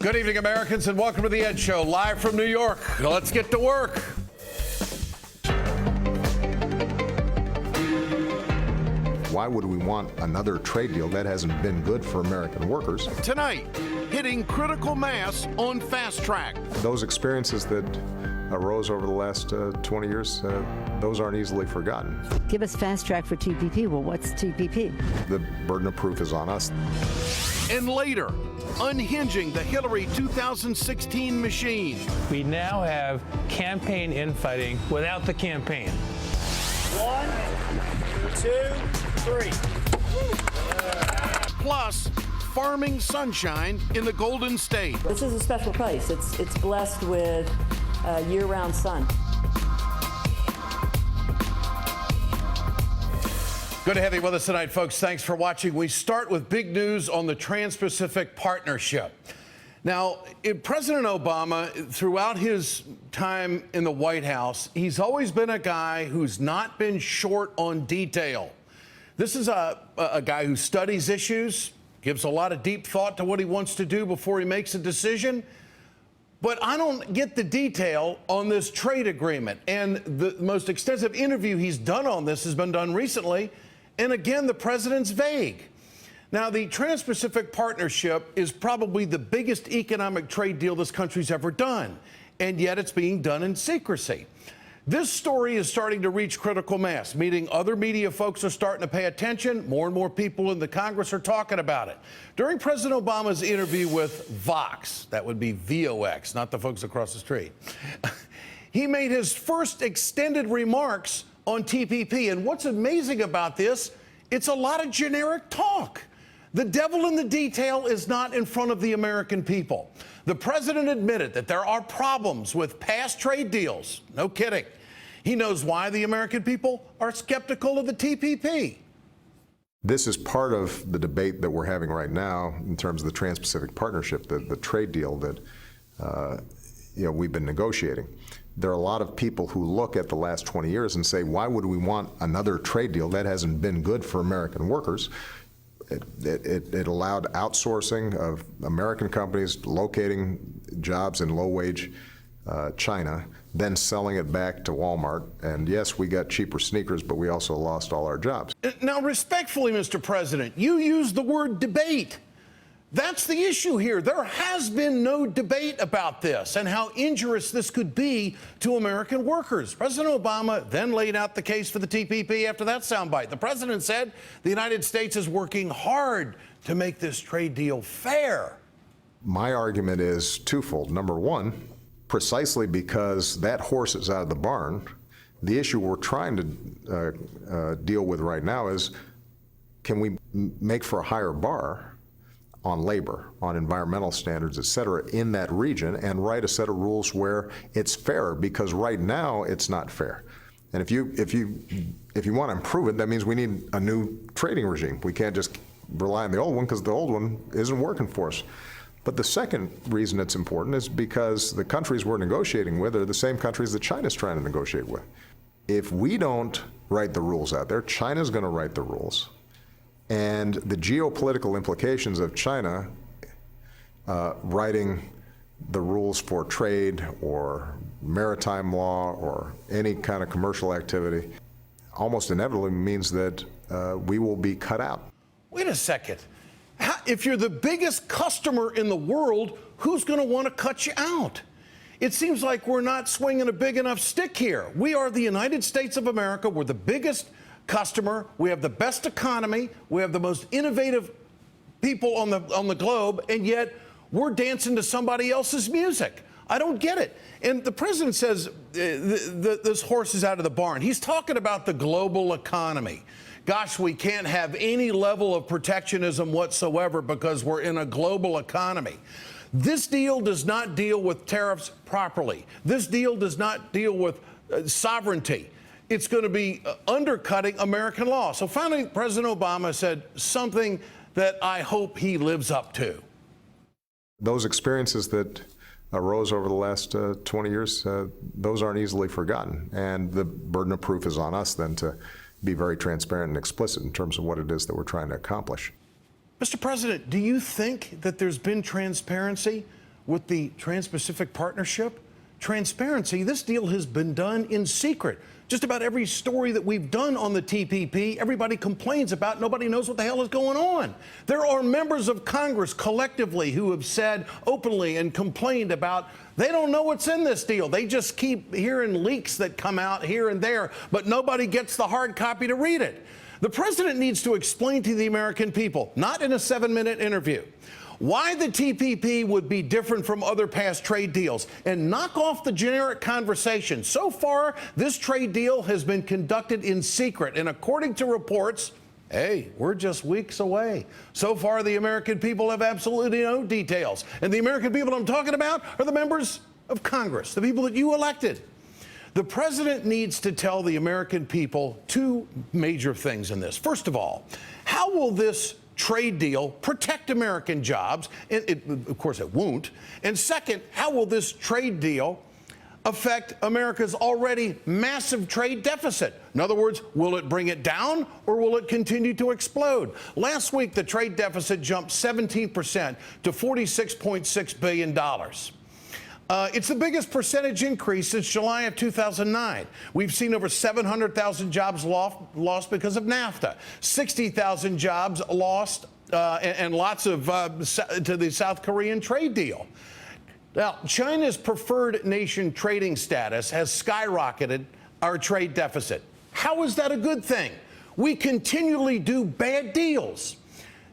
Good evening, Americans, and welcome to the Ed Show, live from New York. Let's get to work. Why would we want another trade deal that hasn't been good for American workers? Tonight, hitting critical mass on Fast Track. Those experiences that arose over the last 20 years, those aren't easily forgotten. Give us Fast Track for TPP. Well, what's TPP? The burden of proof is on us. And later, unhinging the Hillary 2016 machine. We now have campaign infighting without the campaign. 1, 2, 3. Plus, farming sunshine in the Golden State. This is a special place. It's blessed with year-round sun. Good to have you with us tonight, folks. Thanks for watching. We start with big news on the TransPacific Partnership. Now, President Obama, throughout his time in the White House, he's always been a guy who's not been short on detail. This is a guy who studies issues, gives a lot of deep thought to what he wants to do before he makes a decision. But I don't get the detail on this trade agreement. And the most extensive interview he's done on this has been done recently. And again, the president's vague. Now, the Trans-Pacific Partnership is probably the biggest economic trade deal this country's ever done, and yet it's being done in secrecy. This story is starting to reach critical mass, meaning other media folks are starting to pay attention. More and more people in the Congress are talking about it. During President Obama's interview with Vox, that would be VOX, not the folks across the street, he made his first extended remarks on TPP. And what's amazing about this, it's a lot of generic talk. The devil in the detail is not in front of the American people. The president admitted that there are problems with past trade deals. No kidding. He knows why the American people are skeptical of the TPP. This is part of the debate that we're having right now in terms of the Trans-Pacific Partnership, the trade deal that we've been negotiating. There are a lot of people who look at the last 20 years and say, why would we want another trade deal that hasn't been good for American workers? It allowed outsourcing of American companies locating jobs in low-wage China, then selling it back to Walmart. And yes, we got cheaper sneakers, but we also lost all our jobs. Now, respectfully, Mr. President, you used the word debate. That's the issue here. There has been no debate about this and how injurious this could be to American workers. President Obama then laid out the case for the TPP after that soundbite. The president said the United States is working hard to make this trade deal fair. My argument is twofold. Number one, precisely because that horse is out of the barn, the issue we're trying to deal with right now is, can we make for a higher bar on labor, on environmental standards, et cetera, in that region, and write a set of rules where it's fair, because right now it's not fair. And if you want to improve it, that means we need a new trading regime. We can't just rely on the old one, because the old one isn't working for us. But the second reason it's important is because the countries we're negotiating with are the same countries that China's trying to negotiate with. If we don't write the rules out there, China's going to write the rules. And the geopolitical implications of China writing the rules for trade or maritime law or any kind of commercial activity almost inevitably means that we will be cut out. Wait a second. If you're the biggest customer in the world, who's going to want to cut you out? It seems like we're not swinging a big enough stick here. We are the United States of America. We're the biggest customer. We have the best economy. We have the most innovative people on the globe, and yet we're dancing to somebody else's music. I don't get it. And the president says this horse is out of the barn. He's talking about the global economy. Gosh, we can't have any level of protectionism whatsoever because we're in a global economy. This deal does not deal with tariffs properly. This deal does not deal with sovereignty. It's going to be undercutting American law. So finally, President Obama said something that I hope he lives up to. Those experiences that arose over the last 20 years, those aren't easily forgotten. And the burden of proof is on us then to be very transparent and explicit in terms of what it is that we're trying to accomplish. Mr. President, do you think that there's been transparency with the Trans-Pacific Partnership? Transparency. This deal has been done in secret. Just about every story that we've done on the TPP, everybody complains about. Nobody knows what the hell is going on. There are members of Congress collectively who have said openly and complained about they don't know what's in this deal. They just keep hearing leaks that come out here and there, but nobody gets the hard copy to read it. The president needs to explain to the American people, not in a 7-minute interview, why the TPP would be different from other past trade deals and knock off the generic conversation. So far, this trade deal has been conducted in secret, and according to reports, hey, we're just weeks away. So far, the American people have absolutely no details. And the American people I'm talking about are the members of Congress, the people that you elected. The president needs to tell the American people two major things in this. First of all, how will this trade deal protect American jobs? Of course, it won't. And second, how will this trade deal affect America's already massive trade deficit? In other words, will it bring it down or will it continue to explode? Last week, the trade deficit jumped 17% to $46.6 billion. It's the biggest percentage increase since July of 2009. We've seen over 700,000 jobs lost because of NAFTA, 60,000 jobs lost, and lots of to the South Korean trade deal. Now, China's preferred nation trading status has skyrocketed our trade deficit. How is that a good thing? We continually do bad deals.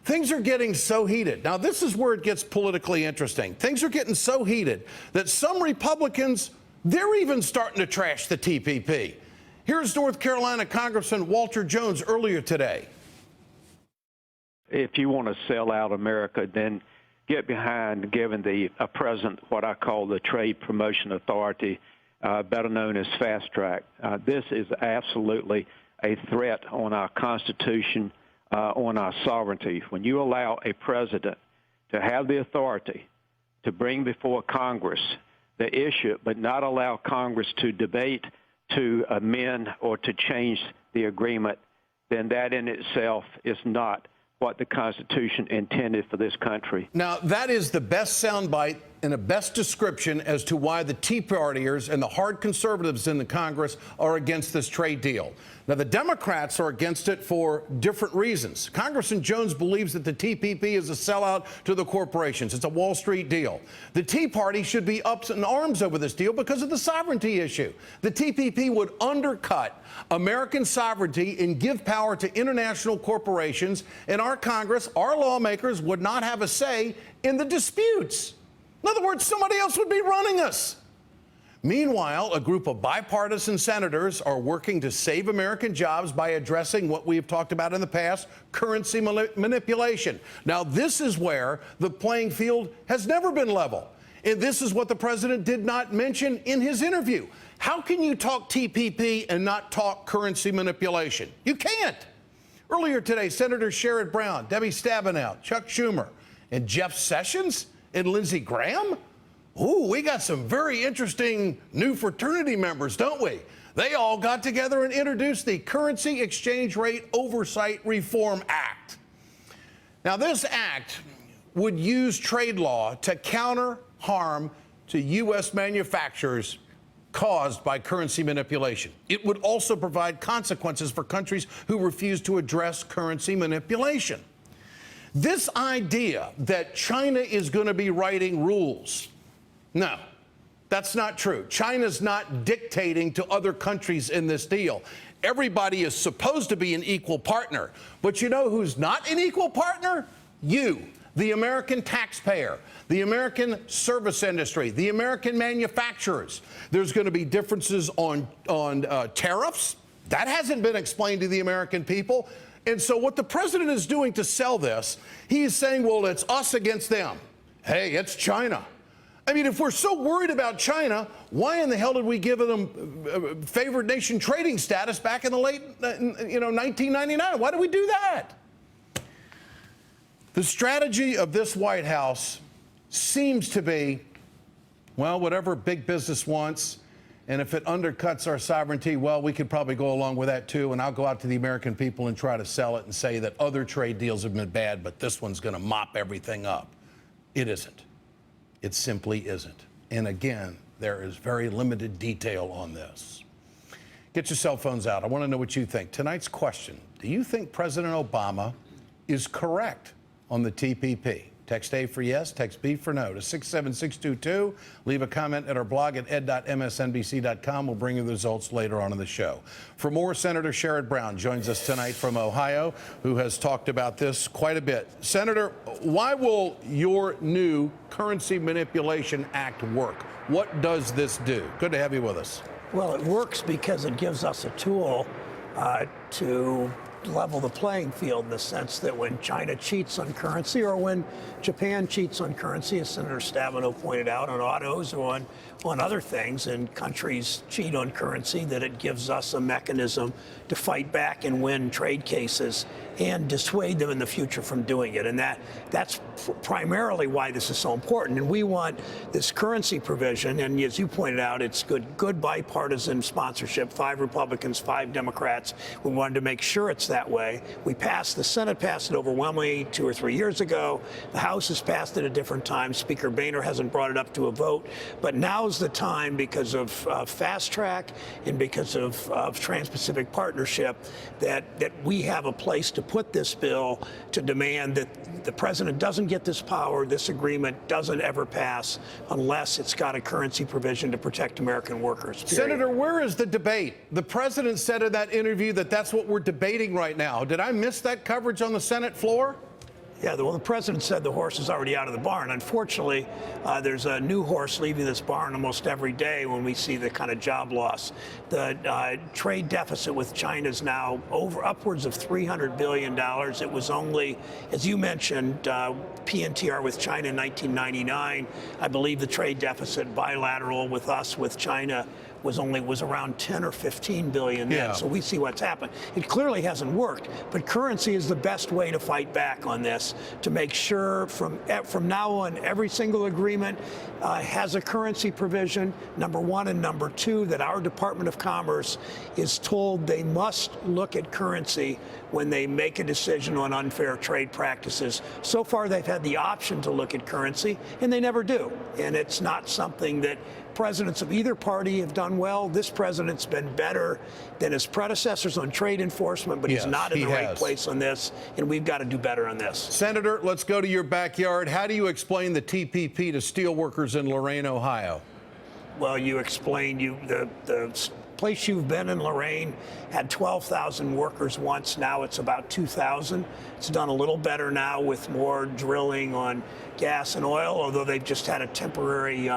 Things are getting so heated. Now, this is where it gets politically interesting. Things are getting so heated that some Republicans, they're even starting to trash the TPP. Here's North Carolina Congressman Walter Jones earlier today. If you want to sell out America, then get behind giving the president what I call the Trade Promotion Authority, better known as Fast Track. This is absolutely a threat on our Constitution, on our sovereignty. When you allow a president to have the authority to bring before Congress the issue, but not allow Congress to debate, to amend, or to change the agreement, then that in itself is not what the Constitution intended for this country. Now, that is the best soundbite and the best description as to why the Tea Partiers and the hard conservatives in the Congress are against this trade deal. Now, the Democrats are against it for different reasons. Congressman Jones believes that the TPP is a sellout to the corporations. It's a Wall Street deal. The Tea Party should be up in arms over this deal because of the sovereignty issue. The TPP would undercut American sovereignty and give power to international corporations, and our Congress, our lawmakers, would not have a say in the disputes. In other words, somebody else would be running us. Meanwhile, a group of bipartisan senators are working to save American jobs by addressing what we've talked about in the past, currency manipulation. Now, this is where the playing field has never been level. And this is what the president did not mention in his interview. How can you talk TPP and not talk currency manipulation? You can't. Earlier today, Senators Sherrod Brown, Debbie Stabenow, Chuck Schumer, and Jeff Sessions and Lindsey Graham? Ooh, we got some very interesting new fraternity members, don't we? They all got together and introduced the Currency Exchange Rate Oversight Reform Act. Now, this act would use trade law to counter harm to U.S. manufacturers caused by currency manipulation. It would also provide consequences for countries who refuse to address currency manipulation. This idea that China is going to be writing rules, no, that's not true. China's not dictating to other countries in this deal. Everybody is supposed to be an equal partner. But you know who's not an equal partner? You, the American taxpayer, the American service industry, the American manufacturers. There's going to be differences on tariffs. That hasn't been explained to the American people. And so what the president is doing to sell this, he is saying, well, it's us against them. Hey, it's China. I mean, if we're so worried about China, why in the hell did we give them favored nation trading status back in the late, 1999? Why did we do that? The strategy of this White House seems to be, well, whatever big business wants, and if it undercuts our sovereignty, well, we could probably go along with that too, and I'll go out to the American people and try to sell it and say that other trade deals have been bad, but this one's going to mop everything up. It isn't. It simply isn't. And again, there is very limited detail on this. Get your cell phones out. I want to know what you think. Tonight's question, do you think President Obama is correct on the TPP? Text A for yes, text B for no to 67622. Leave a comment at our blog at ed.msnbc.com. We'll bring you the results later on in the show. For more, Senator Sherrod Brown joins us tonight from Ohio, who has talked about this quite a bit. Senator, why will your new Currency Manipulation Act work? What does this do? Good to have you with us. Well, it works because it gives us a tool to level the playing field in the sense that when China cheats on currency or when Japan cheats on currency, as Senator Stabenow pointed out, on autos or on other things, and countries cheat on currency, that it gives us a mechanism to fight back and win trade cases and dissuade them in the future from doing it. And that's primarily why this is so important. And we want this currency provision, and as you pointed out, it's good bipartisan sponsorship, 5 Republicans, 5 Democrats. We wanted to make sure it's that way. The Senate passed it overwhelmingly 2 or 3 years ago. The House has passed it at different times. Speaker Boehner hasn't brought it up to a vote. But now's the time, because of fast track and because of TransPacific Partnership, that we have a place to put this bill to demand that the president doesn't get this power, this agreement doesn't ever pass unless it's got a currency provision to protect American workers. Period. Senator, where is the debate? The president said in that interview that that's what we're debating right now. Did I miss that coverage on the Senate floor? Yeah, well, the president said the horse is already out of the barn. Unfortunately, there's a new horse leaving this barn almost every day when we see the kind of job loss. The trade deficit with China is now upwards of $300 billion. It was only, as you mentioned, PNTR with China in 1999. I believe the trade deficit bilateral with us with China was around 10 or 15 billion then. Yeah. So we see what's happened. It clearly hasn't worked, but currency is the best way to fight back on this, to make sure from now on every single agreement has a currency provision, number one, and number two, that our Department of Commerce is told they must look at currency when they make a decision on unfair trade practices. So far, they've had the option to look at currency, and they never do. And it's not something that presidents of either party have done well. This president's been better than his predecessors on trade enforcement, but he's not in the right place on this, and we've got to do better on this. Senator, let's go to your backyard. How do you explain the TPP to steelworkers in Lorain, Ohio? Well, you explained the place you've been in Lorain had 12,000 workers once. Now it's about 2,000. It's done a little better now with more drilling on gas and oil, although they've just had a temporary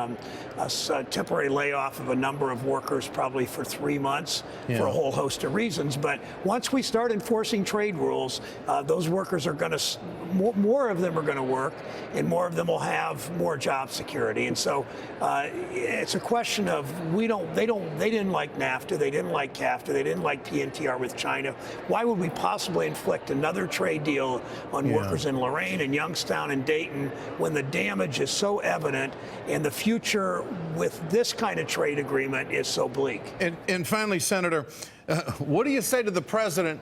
layoff of a number of workers, probably for 3 months, for a whole host of reasons. But once we start enforcing trade rules, those workers are going to, more of them are going to work, and more of them will have more job security. And so it's a question of they didn't like NAFTA, they didn't like CAFTA, they didn't like PNTR with China. Why would we possibly inflict another trade deal on workers in Lorain and Youngstown and Dayton when the damage is so evident and the future with this kind of trade agreement is so bleak? And finally, Senator, what do you say to the president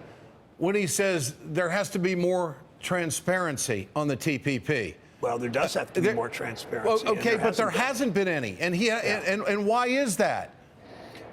when he says there has to be more transparency on the TPP? Well, there does have to be more transparency. Well, okay, but there hasn't been any. And and why is that?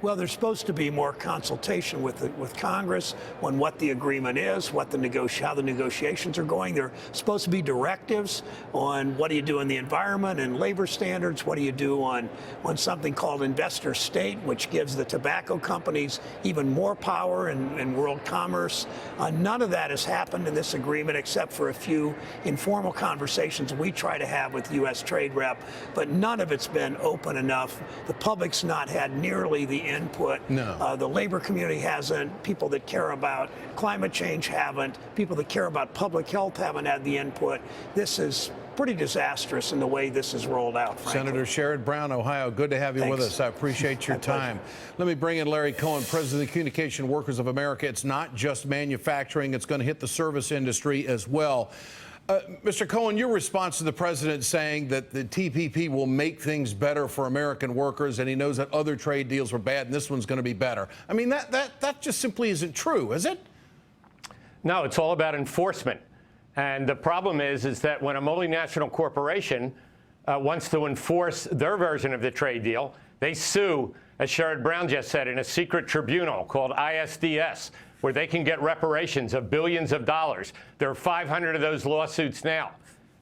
Well, there's supposed to be more consultation with Congress on what the agreement is, how the negotiations are going. There are supposed to be directives on what do you do in the environment and labor standards, what do you do on something called investor state, which gives the tobacco companies even more power in world commerce. None of that has happened in this agreement except for a few informal conversations we try to have with the U.S. Trade Rep, but none of it's been open enough. The public's not had nearly the input. No. The labor community hasn't. People that care about climate change haven't. People that care about public health haven't had the input. This is pretty disastrous in the way this is rolled out, frankly. Senator Sherrod Brown, Ohio, good to have you with us. I appreciate your time. Let me bring in Larry Cohen, President of the Communication Workers of America. It's not just manufacturing. It's going to hit the service industry as well. Mr. Cohen, your response to the president saying that the TPP will make things better for American workers, and he knows that other trade deals were bad and this one's going to be better. I mean, that just simply isn't true, is it? No, it's all about enforcement. And the problem is that when a multinational corporation wants to enforce their version of the trade deal. They sue, as Sherrod Brown just said, in a secret tribunal called ISDS, where they can get reparations of billions of dollars. There are 500 of those lawsuits now.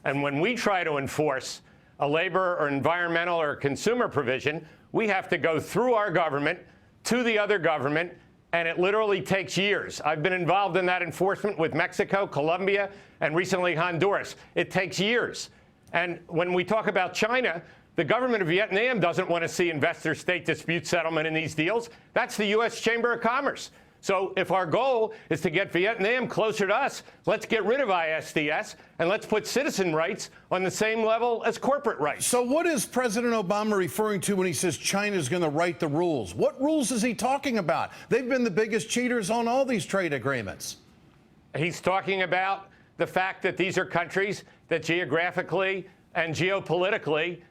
And when we try to enforce a labor or environmental or consumer provision, we have to go through our government to the other government, and it literally takes years. I've been involved in that enforcement with Mexico, Colombia, and recently Honduras. It takes years. And when we talk about China, the government of Vietnam doesn't want to see investor-state dispute settlement in these deals. That's the U.S. Chamber of Commerce. So if our goal is to get Vietnam closer to us, let's get rid of ISDS and let's put citizen rights on the same level as corporate rights. So what is President Obama referring to when he says China's going to write the rules? What rules is he talking about? They've been the biggest cheaters on all these trade agreements. He's talking about the fact that these are countries that geographically and geopolitically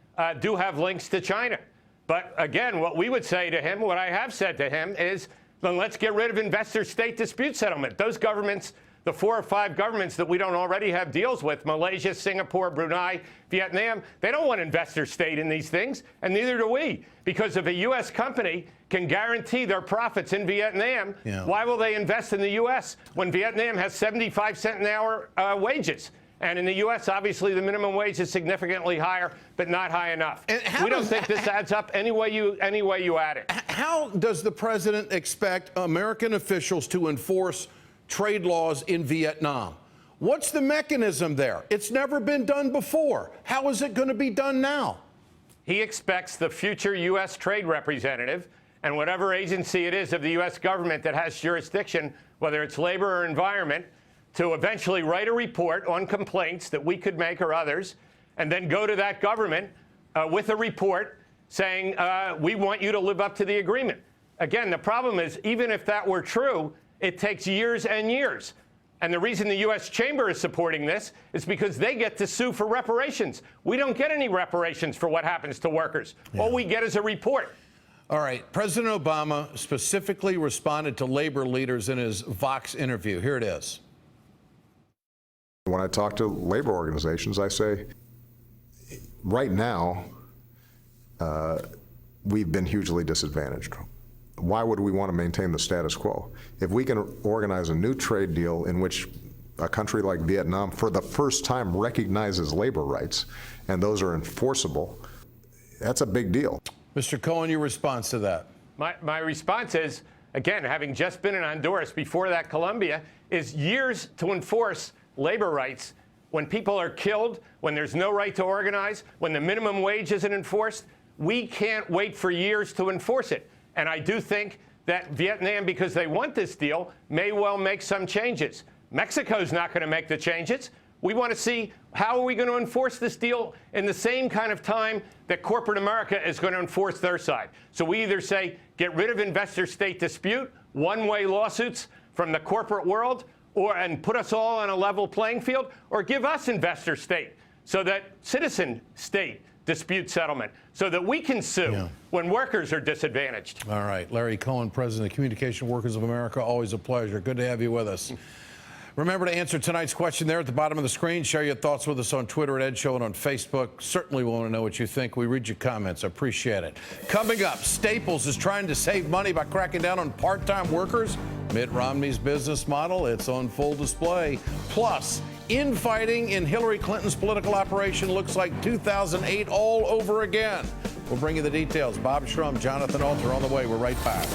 do have links to China. But again, what we would say to him, what I have said to him is, then let's get rid of investor-state dispute settlement. Those governments, the 4 or 5 governments that we don't already have deals with, Malaysia, Singapore, Brunei, Vietnam, they don't want investor-state in these things, and neither do we. Because if a U.S. company can guarantee their profits in Vietnam, why will they invest in the U.S. when Vietnam has 75-cent an hour wages? And in the U.S., obviously, the minimum wage is significantly higher, but not high enough. We don't think this adds up any way you add it. How does the president expect American officials to enforce trade laws in Vietnam? What's the mechanism there? It's never been done before. How is it going to be done now? He expects the future U.S. trade representative and whatever agency it is of the U.S. government that has jurisdiction, whether it's labor or environment, to eventually write a report on complaints that we could make or others, and then go to that government with a report saying, we want you to live up to the agreement. Again, the problem is, even if that were true, it takes years and years. And the reason the U.S. Chamber is supporting this is because they get to sue for reparations. We don't get any reparations for what happens to workers. All we get is a report. All right. President Obama specifically responded to labor leaders in his Vox interview. Here it is. When I talk to labor organizations, I say, right now, we've been hugely disadvantaged. Why would we want to maintain the status quo? If we can organize a new trade deal in which a country like Vietnam, for the first time, recognizes labor rights, and those are enforceable, that's a big deal. Mr. Cohen, your response to that? My response is, again, having just been in Honduras, before that Colombia, is years to enforce labor rights. When people are killed, when there's no right to organize, when the minimum wage isn't enforced, we can't wait for years to enforce it. And I do think that Vietnam, because they want this deal, may well make some changes. Mexico's not going to make the changes. We want to see how are we going to enforce this deal in the same kind of time that corporate America is going to enforce their side. So we either say, get rid of investor-state dispute, one-way lawsuits from the corporate world, and put us all on a level playing field, or give us investor state so that citizen state dispute settlement so that we can sue when workers are disadvantaged. All right. Larry Cohen, President of Communication Workers of America, always a pleasure. Good to have you with us. Remember to answer tonight's question there at the bottom of the screen. Share your thoughts with us on Twitter at Ed Show and on Facebook. Certainly want to know what you think. We read your comments. I appreciate it. Coming up, Staples is trying to save money by cracking down on part-time workers. Mitt Romney's business model, it's on full display. Plus, infighting in Hillary Clinton's political operation looks like 2008 all over again. We'll bring you the details. Bob Shrum, Jonathan Alter on the way. We're right back.